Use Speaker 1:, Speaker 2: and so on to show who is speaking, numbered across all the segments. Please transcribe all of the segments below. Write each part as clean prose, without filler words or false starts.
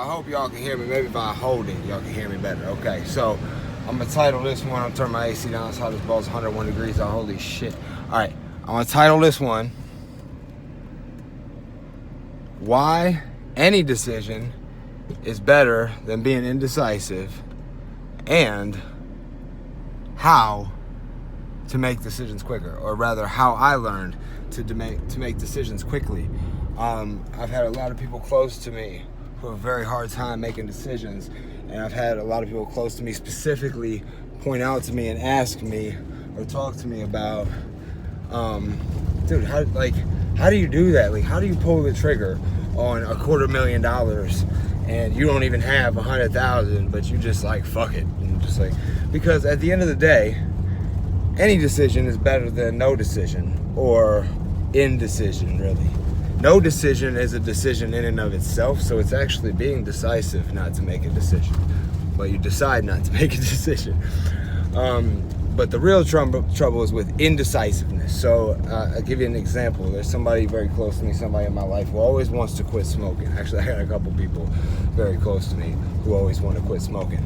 Speaker 1: I hope y'all can hear me. Maybe if I hold it, y'all can hear me better. Okay, so I'm gonna title this one. I'm turning my AC down. That's how this ball's 101 degrees out. Holy shit. Alright, I'm gonna title this one, Why Any Decision is Better Than Being Indecisive, and How to Make Decisions Quicker, or rather, how I learned to make decisions quickly. I've had a lot of people close to me who have a very hard time making decisions, and I've had a lot of people close to me specifically point out to me and ask me or talk to me about, dude, how do you do that? Like, how do you pull the trigger on $250,000 and you don't even have 100,000, but you just like fuck it, and just like, because at the end of the day, any decision is better than no decision, or indecision, really. No decision is a decision in and of itself, so it's actually being decisive not to make a decision. But you decide not to make a decision. But the real trouble is with indecisiveness. So I'll give you an example. There's somebody very close to me, somebody in my life who always wants to quit smoking. Actually, I got a couple people very close to me who always want to quit smoking.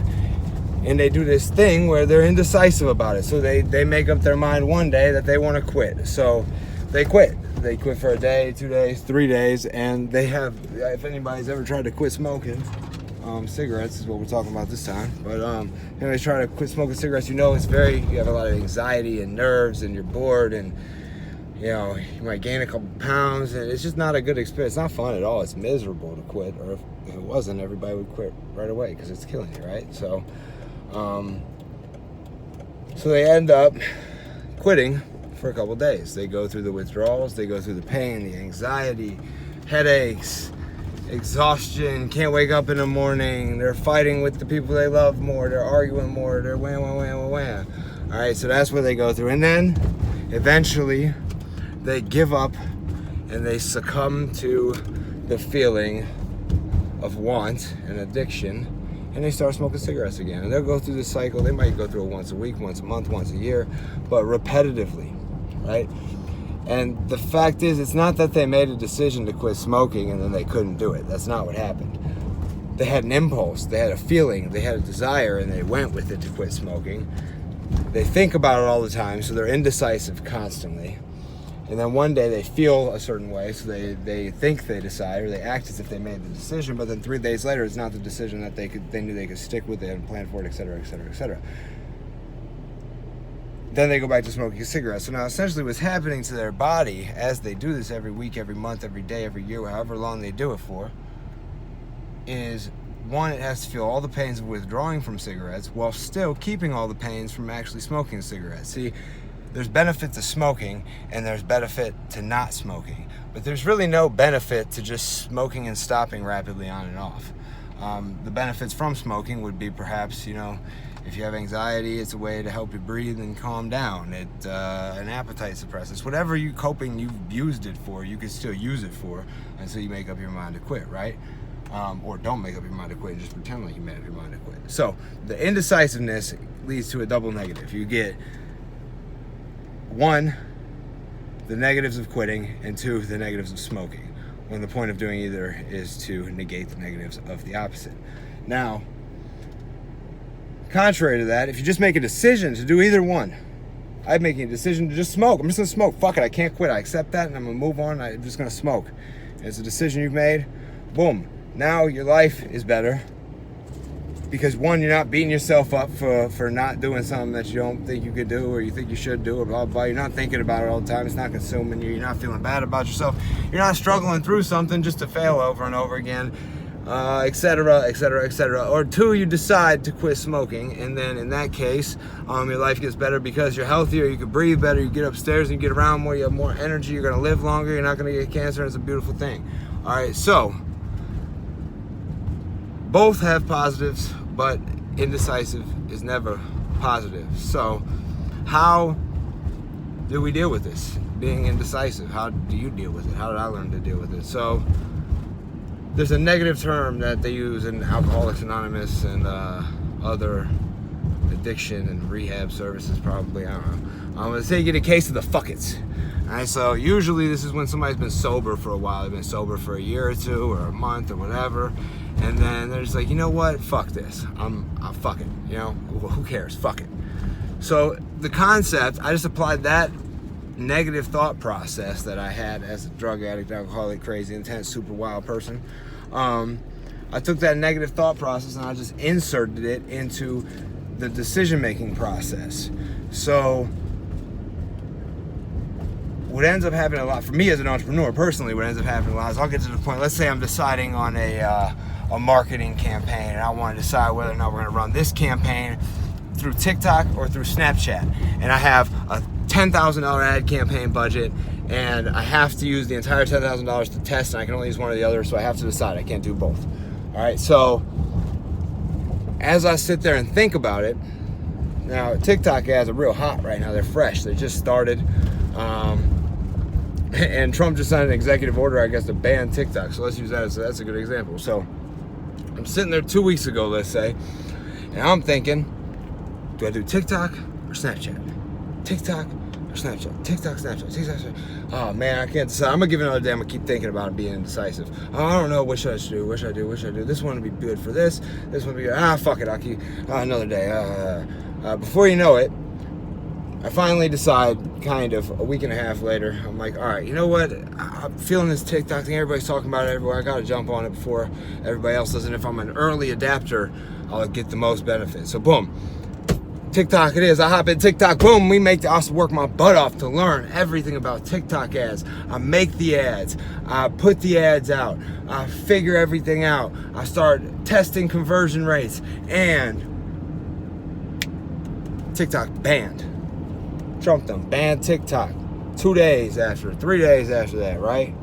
Speaker 1: And they do this thing where they're indecisive about it. So they make up their mind one day that they want to quit. So they quit. They quit for a day, 2 days, 3 days, and they have, if anybody's ever tried to quit smoking, cigarettes is what we're talking about this time, but anybody's trying to quit smoking cigarettes, you have a lot of anxiety and nerves, and you're bored, and you might gain a couple pounds, and it's just not a good experience. It's not fun at all. It's miserable to quit, or if it wasn't, everybody would quit right away because it's killing you, right? So they end up quitting for a couple days. They go through the withdrawals, they go through the pain, the anxiety, headaches, exhaustion, can't wake up in the morning, they're fighting with the people they love more, they're arguing more, they're wham. Alright, so that's what they go through. And then eventually they give up and they succumb to the feeling of want and addiction, and they start smoking cigarettes again. And they'll go through this cycle. They might go through it once a week, once a month, once a year, but repetitively, right? And the fact is, it's not that they made a decision to quit smoking and then they couldn't do it. That's not what happened. They had an impulse, they had a feeling, they had a desire, and they went with it to quit smoking. They think about it all the time, so they're indecisive constantly. And then one day they feel a certain way, so they think they decide, or they act as if they made the decision, but then 3 days later, it's not the decision that they knew they could stick with, they had planned for it, etc., etc., etc. Then they go back to smoking cigarettes. So now essentially what's happening to their body as they do this every week, every month, every day, every year, however long they do it for, is, one, it has to feel all the pains of withdrawing from cigarettes while still keeping all the pains from actually smoking cigarettes. See, there's benefit to smoking and there's benefit to not smoking, but there's really no benefit to just smoking and stopping rapidly on and off. The benefits from smoking would be perhaps, if you have anxiety, it's a way to help you breathe and calm down. An appetite suppressant. Whatever you've used it for, you can still use it for until you make up your mind to quit, right? Or don't make up your mind to quit and just pretend like you made up your mind to quit. So the indecisiveness leads to a double negative. You get, 1, the negatives of quitting, and 2, the negatives of smoking, when the point of doing either is to negate the negatives of the opposite. Now, contrary to that, if you just make a decision to do either one, I'm making a decision to just smoke. I'm just gonna smoke. Fuck it, I can't quit. I accept that, and I'm gonna move on. I'm just gonna smoke. It's a decision you've made. Boom. Now your life is better because, 1, you're not beating yourself up for not doing something that you don't think you could do or you think you should do, or blah, blah, blah. You're not thinking about it all the time. It's not consuming you. You're not feeling bad about yourself. You're not struggling through something just to fail over and over again, etc., etc., etc. Or 2, you decide to quit smoking, and then in that case, your life gets better because you're healthier, you can breathe better, you get upstairs, and you get around more, you have more energy, you're gonna live longer, you're not gonna get cancer, and it's a beautiful thing. All right, so both have positives, but indecisive is never positive. So how do we deal with this, being indecisive? How do you deal with it? How did I learn to deal with it? So there's a negative term that they use in Alcoholics Anonymous and other addiction and rehab services, probably, I don't know. I'm gonna say you get a case of the fuckets. All right, so usually this is when somebody's been sober for a while. They've been sober for a year or two or a month or whatever. And then they're just like, you know what? Fuck this. I'm fuck it. You know, who cares? Fuck it. So the concept, I just applied that negative thought process that I had as a drug addict, alcoholic, crazy, intense, super wild person. I took that negative thought process and I just inserted it into the decision-making process. So what ends up happening a lot for me as an entrepreneur personally, what ends up happening a lot is I'll get to the point, let's say I'm deciding on a marketing campaign and I want to decide whether or not we're going to run this campaign through TikTok or through Snapchat. And I have a $10,000 ad campaign budget and I have to use the entire $10,000 to test and I can only use one or the other, so I have to decide. I can't do both. All right, so as I sit there and think about it, now TikTok ads are real hot right now. They're fresh. They just started. And Trump just signed an executive order, I guess, to ban TikTok. So let's use that that's a good example. So I'm sitting there 2 weeks ago, let's say, and I'm thinking, do I do TikTok or Snapchat? TikTok or Snapchat? TikTok, Snapchat, TikTok, Snapchat. Oh man, I can't decide. I'm gonna give it another day. I'm gonna keep thinking about it, being indecisive. Oh, I don't know. What should I do? What should I do? What should I do? This one would be good for this. This one would be good. Fuck it. I'll keep another day. Before you know it, I finally decide, kind of a week and a half later, I'm like, all right, you know what? I'm feeling this TikTok thing. Everybody's talking about it everywhere. I got to jump on it before everybody else does. And if I'm an early adapter, I'll get the most benefit. So boom, TikTok it is. I hop in TikTok, boom, I work my butt off to learn everything about TikTok ads. I make the ads. I put the ads out. I figure everything out. I start testing conversion rates, and TikTok banned. Trump them banned TikTok 2 days after, 3 days after that, right?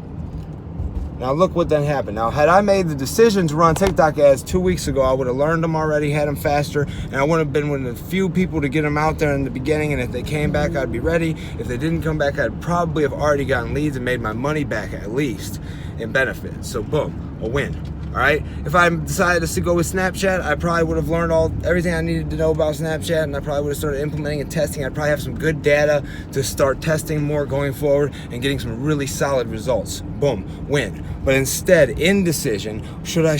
Speaker 1: Now look what then happened. Now had I made the decision to run TikTok ads 2 weeks ago, I would have learned them already, had them faster, and I would have been one of the few people to get them out there in the beginning, and if they came back, I'd be ready. If they didn't come back, I'd probably have already gotten leads and made my money back at least in benefits. So boom, a win. All right. If I decided to go with Snapchat, I probably would have learned everything I needed to know about Snapchat, and I probably would have started implementing and testing. I'd probably have some good data to start testing more going forward and getting some really solid results. Boom, win. But instead, indecision, should I?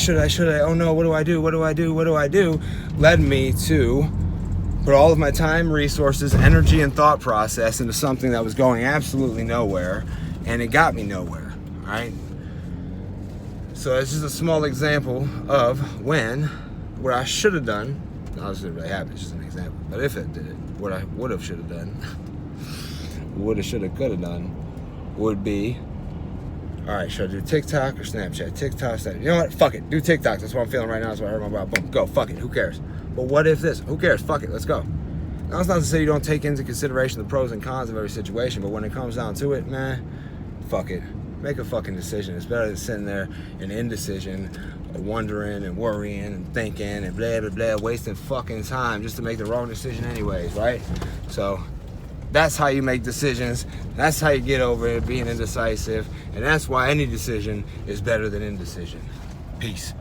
Speaker 1: Oh no, what do I do? Led me to put all of my time, resources, energy, and thought process into something that was going absolutely nowhere, and it got me nowhere. All right. So it's just a small example of what I should have done. Obviously, it really happened. It's just an example. But if it did it, what I would have, should have done, would have, should have, could have done, would be, all right, should I do TikTok or Snapchat? TikTok, Snapchat. You know what? Fuck it. Do TikTok. That's what I'm feeling right now. That's what I heard my mouth. Boom. Go. Fuck it. Who cares? But what if this? Who cares? Fuck it. Let's go. Now, it's not to say you don't take into consideration the pros and cons of every situation, but when it comes down to it, man, fuck it. Make a fucking decision. It's better than sitting there in indecision, wondering and worrying and thinking and blah, blah, blah, wasting fucking time just to make the wrong decision anyways, right? So that's how you make decisions. That's how you get over it, being indecisive. And that's why any decision is better than indecision. Peace.